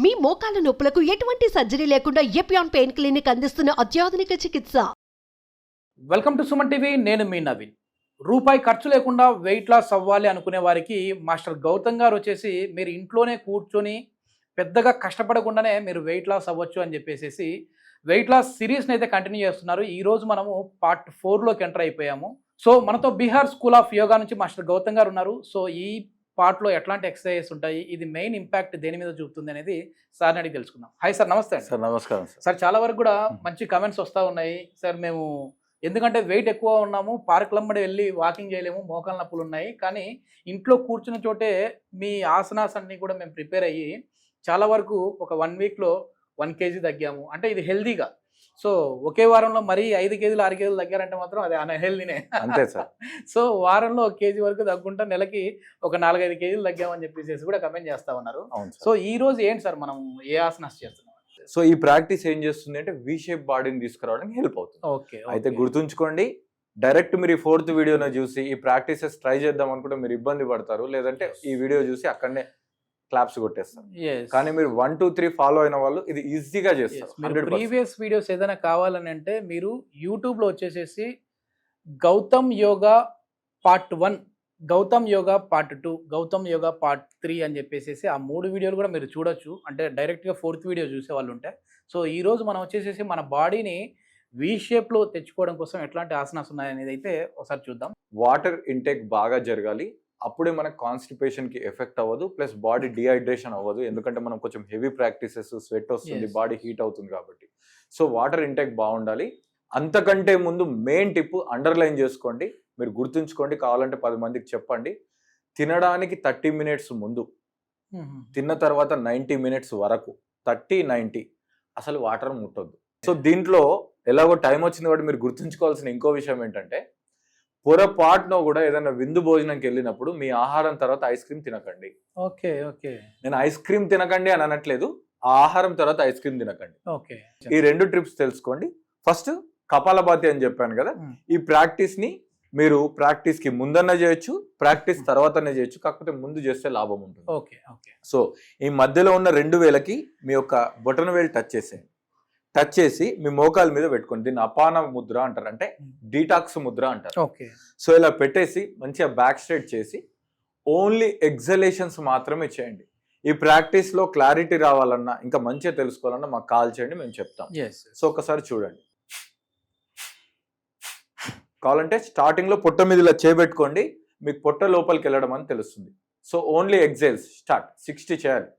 మీ మోకాల నొప్పులకు ఎటువంటి సర్జరీ లేకుండా ఎపియాన్ పెయిన్ క్లినిక్ అందిస్తున్న అత్యాధునిక చికిత్స. Welcome to Suman TV. నేను మీ నవీన్. రూపాయి ఖర్చు లేకుండా వెయిట్ లాస్ అవ్వాలి అనుకునే వారికి మాస్టర్ గౌతమ్ గారు వచ్చేసి మీరు ఇంట్లోనే కూర్చొని పెద్దగా కష్టపడకుండానే మీరు వెయిట్ లాస్ అవ్వచ్చు అని చెప్పేసి వెయిట్ లాస్ సిరీస్ని అయితే కంటిన్యూ చేస్తున్నారు. ఈరోజు మనము పార్ట్ 4లోకి ఎంటర్ అయిపోయాము. సో మనతో బీహార్ స్కూల్ ఆఫ్ యోగా నుంచి మాస్టర్ గౌతమ్ గారు ఉన్నారు. సో ఈ పార్ట్లో ఎట్లాంటి ఎక్సర్సైజెస్ ఉంటాయి, ఇది మెయిన్ ఇంపాక్ట్ దేని మీద చూపుతుంది అనేది సార్ని అడిగి తెలుసుకుందాం. హాయ్ సార్, నమస్తే అండి. సార్ నమస్కారం సార్, చాలా వరకు కూడా మంచి కమెంట్స్ వస్తూ ఉన్నాయి. సార్ మేము ఎందుకంటే వెయిట్ ఎక్కువ ఉన్నాము, పార్కులమ్మడి వెళ్ళి వాకింగ్ చేయలేము, మోకాళ్ళ నొప్పులు ఉన్నాయి, కానీ ఇంట్లో కూర్చున్న చోటే మీ ఆసనాస్ అన్నీ కూడా మేము ప్రిపేర్ అయ్యి చాలా వరకు ఒక 1 వీక్లో 1 kg తగ్గాము. అంటే ఇది హెల్దీగా. సో ఒకే వారంలో మరీ 5 kg 6 kg తగ్గారంటే మాత్రం అది అన్హెల్దీనే. అంతే సార్. సో వారంలో 1 kg వరకు తగ్గుంటా నెలకి ఒక 4-5 kg తగ్గామని చెప్పేసి కూడా కమెంట్ చేస్తా ఉన్నారు. సో ఈ రోజు ఏంటి సార్ మనం ఏ ఆసనాస్ చేస్తున్నాం? సో ఈ ప్రాక్టీస్ ఏం చేస్తుంది అంటే వి షేప్ బాడీని తీసుకురావడానికి హెల్ప్ అవుతుంది. ఓకే, అయితే గుర్తుంచుకోండి, డైరెక్ట్ మీరు ఈ 4th వీడియోను చూసి ఈ ప్రాక్టీసెస్ ట్రై చేద్దాం అనుకుంటే మీరు ఇబ్బంది పడతారు, లేదంటే ఈ వీడియో చూసి అక్కడనే క్లాప్స్ కొట్టేస్తారు. కానీ మీరు 1, 2, 3 ఫాలో అయిన వాళ్ళు ఇది ఈజీగా చేస్తారు. ప్రీవియస్ వీడియోస్ ఏదైనా కావాలని అంటే మీరు యూట్యూబ్లో వచ్చేసేసి Gautam yoga part 1, Gautam yoga part 2, Gautam yoga part 3 అని చెప్పేసి ఆ 3 వీడియోలు కూడా మీరు చూడొచ్చు. అంటే డైరెక్ట్గా 4th వీడియో చూసే వాళ్ళు ఉంటే. సో ఈరోజు మనం వచ్చేసేసి మన బాడీని వి షేప్లో తెచ్చుకోవడం కోసం ఎట్లాంటి ఆసనాస్ ఉన్నాయనేది అయితే ఒకసారి చూద్దాం. వాటర్ ఇంటేక్ బాగా జరగాలి, అప్పుడే మనకు కాన్స్టిపేషన్కి ఎఫెక్ట్ అవ్వదు, ప్లస్ బాడీ డిహైడ్రేషన్ అవ్వదు. ఎందుకంటే మనం కొంచెం హెవీ ప్రాక్టీసెస్, స్వెట్ వస్తుంది, బాడీ హీట్ అవుతుంది కాబట్టి. సో వాటర్ ఇంటేక్ బాగుండాలి. అంతకంటే ముందు మెయిన్ టిప్ అండర్లైన్ చేసుకోండి, మీరు గుర్తుంచుకోండి, కావాలంటే 10 మందికి చెప్పండి. తినడానికి 30 minutes ముందు, తిన్న తర్వాత 90 minutes వరకు, 30-90 అసలు వాటర్ ముట్టొద్దు. సో దీంట్లో ఎలాగో టైం వచ్చింది కాబట్టి మీరు గుర్తుంచుకోవాల్సిన ఇంకో విషయం ఏంటంటే, పొరపాటునో కూడా ఏదైనా విందు భోజనంకి వెళ్ళినప్పుడు మీ ఆహారం తర్వాత ఐస్ క్రీమ్ తినకండి. ఓకే ఓకే, నేను ఐస్ క్రీమ్ తినకండి అని అనట్లేదు, ఆ ఆహారం తర్వాత ఐస్ క్రీమ్ తినకండి. ఓకే, ఈ 2 ట్రిప్స్ తెలుసుకోండి. ఫస్ట్ కపాలభాతి అని చెప్పాను కదా, ఈ ప్రాక్టీస్ ని మీరు ప్రాక్టీస్ కి ముందన్న చేయొచ్చు, ప్రాక్టీస్ తర్వాతనే చేయొచ్చు, కాకపోతే ముందు చేస్తే లాభం ఉంటుంది. Okay okay. సో ఈ మధ్యలో ఉన్న 2 వేలకి మీ యొక్క బొటన వేలు టచ్ చేసేయండి. టచ్ చేసి మీ మోకాల మీద పెట్టుకోండి. దీన్ని అపాన ముద్ర అంటారు, అంటే డీటాక్స్ ముద్ర అంటారు. ఓకే. సో ఇలా పెట్టేసి మంచిగా బ్యాక్ స్ట్రైట్ చేసి ఓన్లీ ఎగ్జలేషన్స్ మాత్రమే చేయండి. ఈ ప్రాక్టీస్ లో క్లారిటీ రావాలన్నా, ఇంకా మంచిగా తెలుసుకోవాలన్నా మాకు కాల్ చేయండి, మేము చెప్తాం. సో ఒకసారి చూడండి. కావాలంటే స్టార్టింగ్ లో పొట్ట మీద ఇలా చేపెట్టుకోండి, మీకు పొట్ట లోపలికి వెళ్ళడం అని తెలుస్తుంది. So only ఎగ్జైల్స్ start. 60 చేయాలి.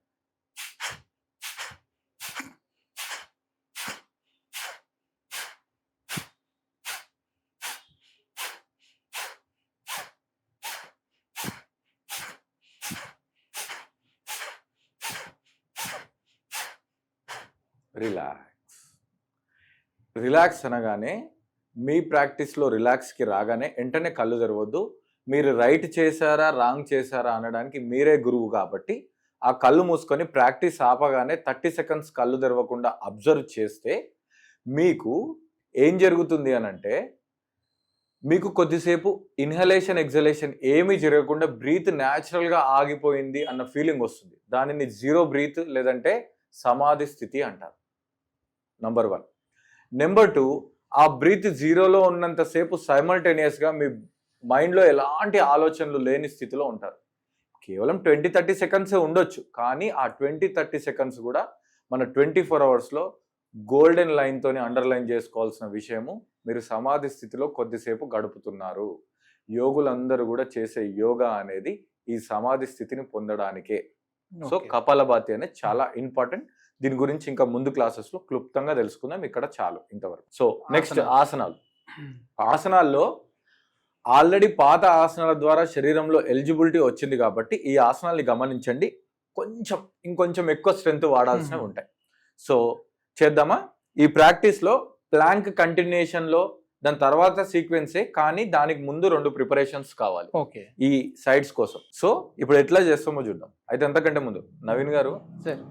రిలాక్స్ అనగానే మీ ప్రాక్టీస్లో రిలాక్స్కి రాగానే వెంటనే కళ్ళు తెరవద్దు. మీరు రైట్ చేశారా రాంగ్ చేశారా అనడానికి మీరే గురువు కాబట్టి ఆ కళ్ళు మూసుకొని ప్రాక్టీస్ ఆపగానే 30 seconds కళ్ళు తెరవకుండా అబ్జర్వ్ చేస్తే మీకు ఏం జరుగుతుంది అని అంటే, మీకు కొద్దిసేపు ఇన్హలేషన్ ఎగ్జలేషన్ ఏమీ జరగకుండా బ్రీత్ న్యాచురల్గా ఆగిపోయింది అన్న ఫీలింగ్ వస్తుంది. దానిని 0 breath లేదంటే సమాధి స్థితి అంటారు. నంబర్ 1. నెంబర్ 2, ఆ బ్రీత్ 0లో ఉన్నంతసేపు సైమల్టేనియస్గా మీ మైండ్లో ఎలాంటి ఆలోచనలు లేని స్థితిలో ఉంటారు. కేవలం 20-30 seconds ఉండొచ్చు, కానీ ఆ 20-30 seconds కూడా మన 24 hours గోల్డెన్ లైన్తోనే అండర్లైన్ చేసుకోవాల్సిన విషయము. మీరు సమాధి స్థితిలో కొద్దిసేపు గడుపుతున్నారు. యోగులందరూ కూడా చేసే యోగా అనేది ఈ సమాధి స్థితిని పొందడానికే. సో కపాలభాతి అనేది చాలా ఇంపార్టెంట్. దీని గురించి ఇంకా ముందు క్లాసెస్లో క్లుప్తంగా తెలుసుకుందాం, ఇక్కడ చాలు ఇంతవరకు. సో నెక్స్ట్ ఆసనాలు. ఆసనాల్లో ఆల్రెడీ పాత ఆసనాల ద్వారా శరీరంలో ఎలిజిబిలిటీ వచ్చింది కాబట్టి ఈ ఆసనాల్ని గమనించండి. ఇంకొంచెం ఎక్కువ స్ట్రెంత్ వాడాల్సినవి ఉంటాయి. సో చేద్దామా? ఈ ప్రాక్టీస్లో ప్లాంక్ కంటిన్యూషన్లో దాని తర్వాత సీక్వెన్సే, కానీ దానికి ముందు 2 ప్రిపరేషన్స్ కావాలి ఈ సైడ్స్ కోసం. సో ఇప్పుడు ఎట్లా చేస్తామో చూద్దాం. అయితే అంతకంటే ముందు నవీన్ గారు,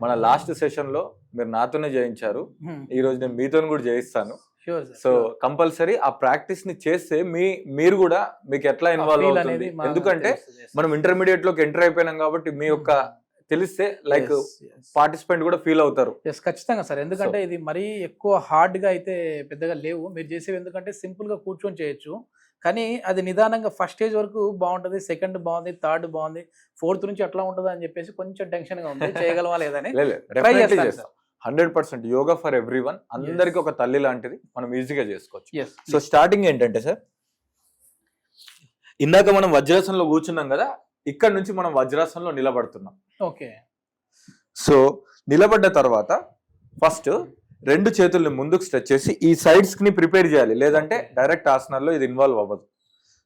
మన లాస్ట్ సెషన్లో మీరు నాతోనే చేయించారు, ఈ రోజు నేను మీతో కూడా చేయిస్తాను. సో కంపల్సరీ ఆ ప్రాక్టీస్ ని చేస్తే మీరు కూడా మీకు ఎట్లా ఇన్వాల్వ్ అవుతుంది. ఎందుకంటే మనం ఇంటర్మీడియట్ లోకి ఎంటర్ అయిపోయినాం కాబట్టి మీ యొక్క తెలిస్తే లైక్ పార్టిసిపెంట్ కూడా ఫీల్ అవుతారు. ఎస్, ఖచ్చితంగా సార్. ఎందుకంటే ఇది మరీ ఎక్కువ హార్డ్గా అయితే పెద్దగా లేవు మీరు చేసేవి. ఎందుకంటే సింపుల్గా కూర్చొని చేయొచ్చు, కానీ అది నిదానంగా ఫస్ట్ స్టేజ్ వరకు బాగుంటుంది, సెకండ్ బాగుంది, థర్డ్ బాగుంది, ఫోర్త్ నుంచి అట్లా ఉంటుంది అని చెప్పేసి కొంచెం టెన్షన్గా ఉంది. చేయగలవా లేదని ట్రై చేస్తాను సార్. 100% యోగా ఫర్ ఎవ్రీవన్, అందరికి ఒక తల్లి లాంటిది, మనం ఈజీగా చేసుకోవచ్చు. Yes, సో స్టార్టింగ్ ఏంటంటే సార్, ఇందాక మనం వజ్రాసనంలో కూర్చున్నాం కదా, ఇక్కడ నుంచి మనం వజ్రాసనంలో నిలబడుతున్నాం. ఓకే. సో నిలబడ్డ తర్వాత ఫస్ట్ 2 చేతుల్ని ముందుకు స్ట్రెచ్ చేసి ఈ సైడ్స్ ని ప్రిపేర్ చేయాలి, లేదంటే డైరెక్ట్ ఆసనాల్లో ఇది ఇన్వాల్వ్ అవ్వదు.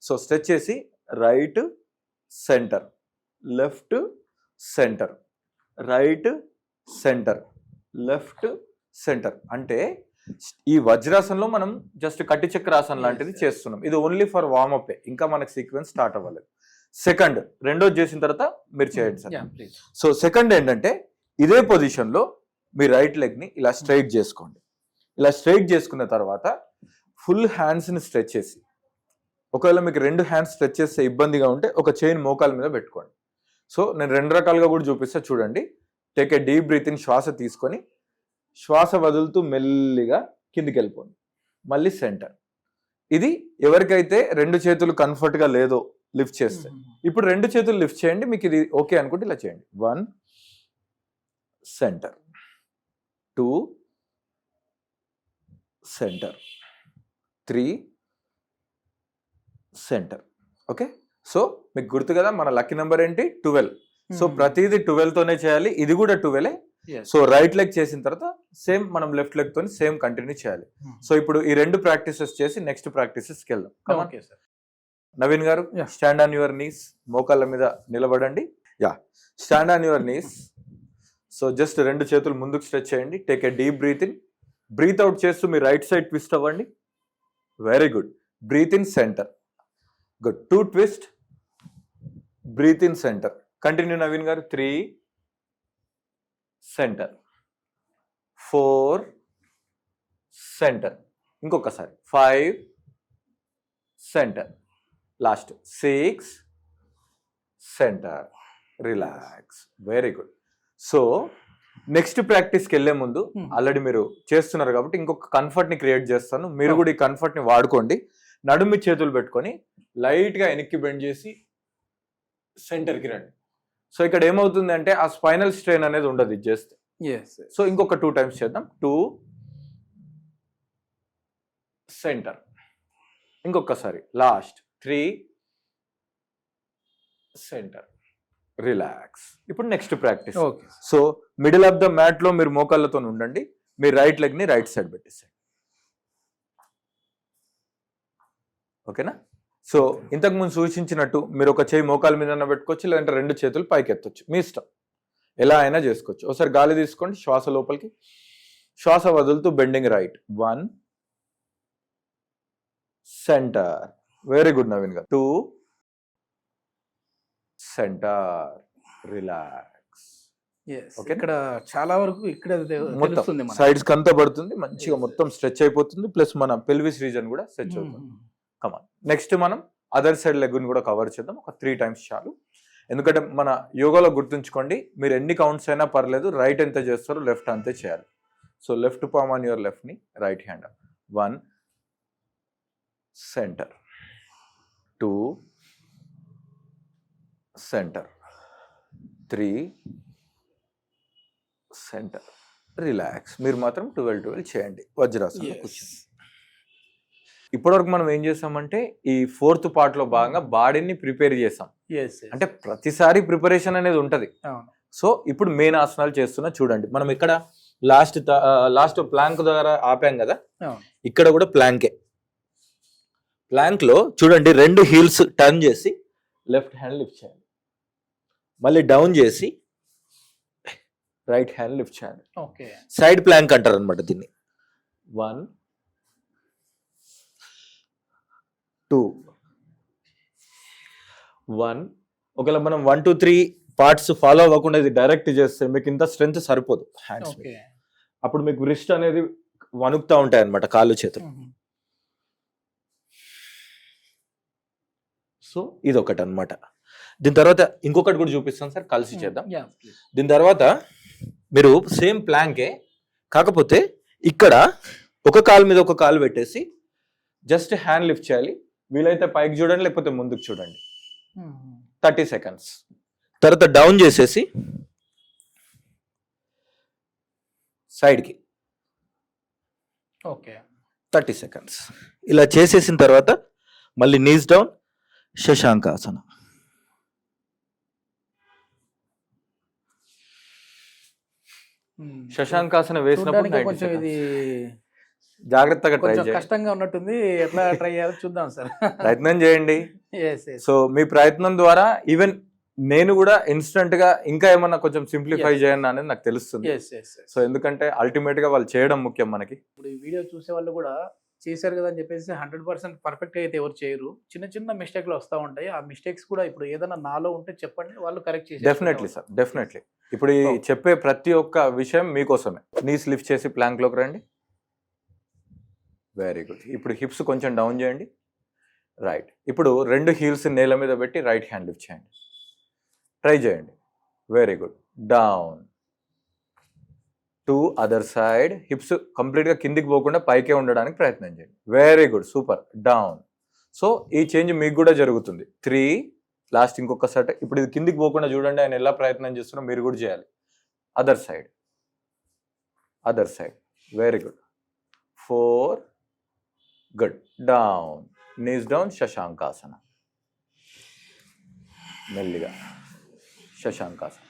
సో స్ట్రెచ్ చేసి right centre, left centre, right centre, left centre. అంటే ఈ వజ్రాసనంలో మనం జస్ట్ కట్టి చక్రాసనం లాంటిది చేస్తున్నాం. ఇది ఓన్లీ ఫర్ వార్మప్, ఇంకా మనకి సీక్వెన్స్ స్టార్ట్ అవ్వలేదు. సెకండ్, రెండోది చేసిన తర్వాత మీరు చేయండి సార్. సో సెకండ్ ఏంటంటే ఇదే పొజిషన్ లో మీ రైట్ లెగ్ ని ఇలా స్ట్రైట్ చేసుకోండి. ఇలా స్ట్రైట్ చేసుకున్న తర్వాత ఫుల్ హ్యాండ్స్ ని స్ట్రెచ్ చేసి, ఒకవేళ మీకు 2 హ్యాండ్స్ స్ట్రెచ్ చేస్తే ఇబ్బందిగా ఉంటే ఒక చైన్ మోకాల మీద పెట్టుకోండి. సో నేను 2 రకాలుగా కూడా చూపిస్తా చూడండి. Take a deep breath in, శ్వాస తీసుకొని శ్వాస వదులుతూ మెల్లిగా కిందికి వెళ్ళిపోండి. మళ్ళీ సెంటర్. ఇది ఎవరికైతే 2 చేతులు కంఫర్ట్ గా లేదో లిఫ్ట్ చేస్తే, ఇప్పుడు 2 చేతులు లిఫ్ట్ చేయండి. మీకు ఇది ఓకే అనుకుంటే ఇలా చేయండి. 1 centre, 2 centre, 3 centre. Okay. So మీకు గుర్తు కదా మన లక్కీ నెంబర్ ఏంటి? 12. సో ప్రతిదీ 12 తోనే చేయాలి. ఇది కూడా 12. సో రైట్ లెగ్ చేసిన తర్వాత సేమ్ మనం లెఫ్ట్ లెగ్ తోని సేమ్ కంటిన్యూ చేయాలి. సో ఇప్పుడు ఈ 2 ప్రాక్టీసెస్ చేసి నెక్స్ట్ ప్రాక్టీసెస్ కి వెళ్దాం. నవీన్ గారు, స్టాండ్ ఆన్ యువర్ నీస్, మోకాళ్ళ మీద నిలబడండి. Stand on your knees. So just 2 చేతులు ముందుకు స్ట్రెచ్ చేయండి. Take a deep breath in, breath out చేస్తూ మీ రైట్ సైడ్ ట్విస్ట్ అవ్వండి. Very good. Breath in centre. Good. 2 twist, breath in centre. Continue Naveen garu. 3 centre, 4 centre, ఇంకొకసారి 5 centre, last 6 centre. Relax. Very good. So next ప్రాక్టీస్కి వెళ్లే ముందు already మీరు చేస్తున్నారు కాబట్టి ఇంకొక కంఫర్ట్ ని క్రియేట్ చేస్తాను. మీరు కూడా ఈ కంఫర్ట్ ని వాడుకోండి. నడుమి చేతులు పెట్టుకొని లైట్ గా వెనక్కి బెండ్ చేసి సెంటర్కి రండి. సో ఇక్కడ ఏమవుతుంది అంటే ఆ స్పైనల్ స్ట్రెయిన్ అనేది ఉండదు ఇది చేస్తే. సో ఇంకొక 2 టైమ్స్ చేద్దాం. 2 సెంటర్, ఇంకొకసారి లాస్ట్ 3 సెంటర్. రిలాక్స్. ఇప్పుడు next practice. So middle of the mat లో మీరు మోకాళ్ళతో ఉండండి. మీ రైట్ లెగ్ ని రైట్ సైడ్ పెట్టేసేయండి. ఓకేనా? సో ఇంతకు ముందు సూచించినట్టు మీరు ఒక చేయి మోకాల మీద పెట్టుకోవచ్చు, లేదంటే 2 చేతులు పైకి ఎత్తొచ్చు, మీ ఇష్టం, ఎలా అయినా చేసుకోవచ్చు. ఒకసారి గాలి తీసుకోండి, శ్వాస లోపలికి, శ్వాస వదులుతూ bending right. 1 centre. Very good Naveen గారు. 2 సెంటర్. రిలాక్స్. ఇక్కడ చాలా వరకు ఇక్కడ మొత్తం సైడ్స్ కంతా పడుతుంది, మంచిగా మొత్తం స్ట్రెచ్ అయిపోతుంది. ప్లస్ మన పెల్విస్ రీజన్ కూడా స్ట్రెచ్ అవుతుంది. కమాన్. నెక్స్ట్ మనం అదర్ సైడ్ లెగ్ ని కూడా కవర్ చేద్దాం. ఒక 3 టైమ్స్ చాలు. ఎందుకంటే మన యోగాలో గుర్తుంచుకోండి, మీరు ఎన్ని కౌంట్స్ అయినా పర్లేదు, రైట్ ఎంత చేస్తారో లెఫ్ట్ అంతే చేయాలి. So left palm on your left knee, right hand. 1 centre, 2 centre, 3 centre. Relax. మీరు మాత్రం 12 చేయండి వజ్రాసనం కూర్చొని. ఇప్పటివరకు మనం ఏం చేసామంటే ఈ 4th పార్ట్ లో భాగంగా బాడీని ప్రిపేర్ చేసాం. అంటే ప్రతిసారి ప్రిపరేషన్ అనేది ఉంటది. సో ఇప్పుడు మెయిన్ ఆసనాలు చేస్తున్నా చూడండి. మనం ఇక్కడ లాస్ట్ ప్లాంక్ ద్వారా ఆపాం కదా, ఇక్కడ కూడా ప్లాంకే. ప్లాంక్ లో చూడండి 2 హీల్స్ టర్న్ చేసి లెఫ్ట్ హ్యాండ్ లిఫ్ట్ చేయాలి, మళ్ళీ డౌన్ చేసి రైట్ హ్యాండ్ లిఫ్ట్ చేయాలి. సైడ్ ప్లాంక్ అంటారు అనమాట దీన్ని. 1 2 1. ఒకవేళ మనం 1 2 3 పార్ట్స్ ఫాలో అవ్వకుండా ఇది డైరెక్ట్ చేస్తే మీకు ఇంత స్ట్రెంత్ సరిపోదు హ్యాండ్స్. అప్పుడు మీకు రిస్ట్ అనేది వణుకుతా ఉంటాయి అనమాట, కాళ్ళు చేతులు. సో ఇది ఒకటి అనమాట. దీని తర్వాత ఇంకొకటి కూడా చూపిస్తాను సార్, కలిసి చేద్దాం. Yeah please. దీని తర్వాత మీరు సేమ్ ప్లాంకే, కాకపోతే ఇక్కడ ఒక కాలు మీద ఒక కాలు పెట్టేసి జస్ట్ హ్యాండ్ లిఫ్ట్ చేయాలి. వీలైతే పైకి చూడండి, లేకపోతే ముందుకు చూడండి. 30 seconds. తర్వాత డౌన్ చేసేసి సైడ్కి ఓకే. 30 seconds. ఇలా చేసేసిన తర్వాత మళ్ళీ నీస్ డౌన్, శశాంకాసన. శశాంకాసన వేసినప్పుడు చూడడానికి 90 కొంచెం seconds. ఇది జాగ్రత్తగా ట్రై కొంచెం చేయండి, కష్టంగా ఉన్నట్టుంది. ఎట్లా ట్రై చేయాలో చూద్దాం సార్. ప్రయత్నం చేయండి. Yes, yes. సో మీ ప్రయత్నం ద్వారా ఈవెన్ నేను కూడా ఇన్స్టంట్ గా ఇంకా ఏమన్నా కొంచెం సింప్లిఫై Yes. చేయండి అనేది నాకు తెలుస్తుంది. Yes, yes, yes. సో ఎందుకంటే అల్టిమేట్ గా వాళ్ళు చేయడం ముఖ్యం మనకి. ఇప్పుడు ఈ వీడియో చూసే వాళ్ళు కూడా చేశారు కదా అని చెప్పేసి 100% పర్ఫెక్ట్ అయితే ఎవరు చేయరు. చిన్న చిన్న మిస్టేక్లు వస్తూ ఉంటాయి. ఆ మిస్టేక్స్ కూడా ఇప్పుడు ఏదైనా నాలో ఉంటే చెప్పండి, వాళ్ళు కరెక్ట్ చేసి. Definitely sir, definitely. ఇప్పుడు ఈ చెప్పే ప్రతి ఒక్క విషయం మీకోసమే. నీస్ లిఫ్ట్ చేసి ప్లాంక్ లోకి రండి. Very good. ఇప్పుడు హిప్స్ కొంచెం డౌన్ చేయండి. రైట్. ఇప్పుడు 2 హీల్స్ నేల మీద పెట్టి రైట్ హ్యాండ్ లిఫ్ట్ చేయండి. ట్రై చేయండి. Very good. Down to other side. Hips కంప్లీట్గా కిందికి పోకుండా పైకే ఉండడానికి ప్రయత్నం చేయండి. Very good, super. Down. So ఈ చేంజ్ మీకు కూడా జరుగుతుంది. 3 లాస్ట్ ఇంకొకసారి. ఇప్పుడు ఇది కిందికి పోకుండా చూడండి, ఆయన ఎలా ప్రయత్నం చేస్తున్నా మీరు కూడా చేయాలి. Other side, other side. Very good. 4 good. Down, knees down, శశాంకాసన. మెల్లిగా శశాంకాసన.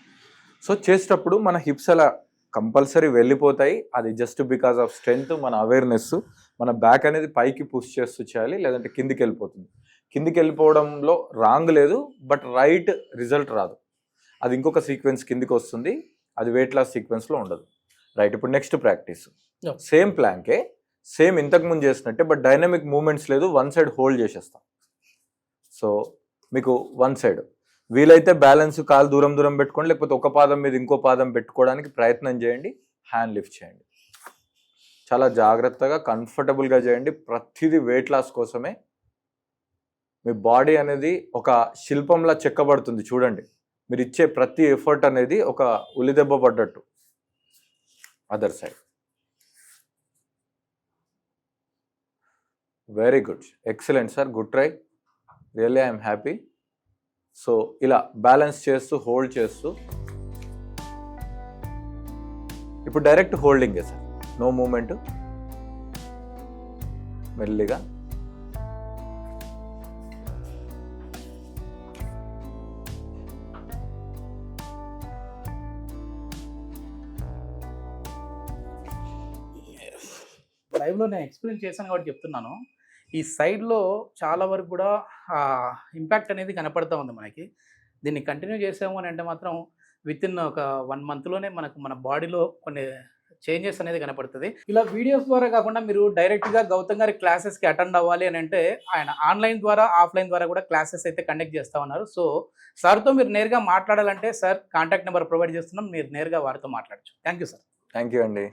సో చేసేటప్పుడు మన హిప్స్ అలా కంపల్సరీ వెళ్ళిపోతాయి. అది జస్ట్ బికాస్ ఆఫ్ స్ట్రెంగ్త్, మన అవేర్నెస్. మన బ్యాక్ అనేది పైకి పుష్ చేస్తూ చేయాలి, లేదంటే కిందికి వెళ్ళిపోతుంది. కిందికి వెళ్ళిపోవడంలో రాంగ్ లేదు, బట్ రైట్ రిజల్ట్ రాదు. అది ఇంకొక సీక్వెన్స్ కిందికి వస్తుంది, అది వెయిట్ లాస్ సీక్వెన్స్లో ఉండదు. రైట్. ఇప్పుడు నెక్స్ట్ ప్రాక్టీస్ సేమ్ ప్లాంకే, సేమ్ ఇంతకుముందు చేసినట్టే, బట్ డైనమిక్ మూమెంట్స్ లేదు. వన్ సైడ్ హోల్డ్ చేసేస్తాం. సో మీకు వన్ సైడ్ వీలైతే బ్యాలెన్స్, కాలు దూరం దూరం పెట్టుకోండి, లేకపోతే ఒక పాదం మీద ఇంకో పాదం పెట్టుకోవడానికి ప్రయత్నం చేయండి. హ్యాండ్ లిఫ్ట్ చేయండి. చాలా జాగ్రత్తగా కంఫర్టబుల్గా చేయండి. ప్రతిదీ వెయిట్ లాస్ కోసమే. మీ బాడీ అనేది ఒక శిల్పంలా చెక్కబడుతుంది. చూడండి, మీరు ఇచ్చే ప్రతి ఎఫర్ట్ అనేది ఒక ఉలిదెబ్బ పడ్డట్టు. Other side. Very good, excellent sir, good try. Really I'm happy. So ఇలా బ్యాలెన్స్ చేస్తూ హోల్డ్ చేస్తూ, ఇప్పుడు డైరెక్ట్ హోల్డింగే సార్, నో మూమెంట్. మెల్లిగా లైవ్లో నేను ఎక్స్పీరియన్స్ చేశాను కాబట్టి చెప్తున్నాను. ఈ సైడ్లో చాలా వరకు కూడా ఇంపాక్ట్ అనేది కనపడుతూ ఉంది మనకి. దీన్ని కంటిన్యూ చేసాము అని అంటే మాత్రం విత్ ఇన్ ఒక 1 monthలోనే మనకు మన బాడీలో కొన్ని చేంజెస్ అనేది కనపడుతుంది. ఇలా వీడియోస్ ద్వారా కాకుండా మీరు డైరెక్ట్గా గౌతమ్ గారి క్లాసెస్కి అటెండ్ అవ్వాలి అని అంటే ఆయన ఆన్లైన్ ద్వారా, ఆఫ్లైన్ ద్వారా కూడా క్లాసెస్ అయితే కండక్ట్ చేస్తూ ఉన్నారు. సో సార్తో మీరు నేరుగా మాట్లాడాలంటే సార్ కాంటాక్ట్ నెంబర్ ప్రొవైడ్ చేస్తున్నాం, మీరు నేరుగా వారితో మాట్లాడచ్చు. Thank you sir. Thank you అండి.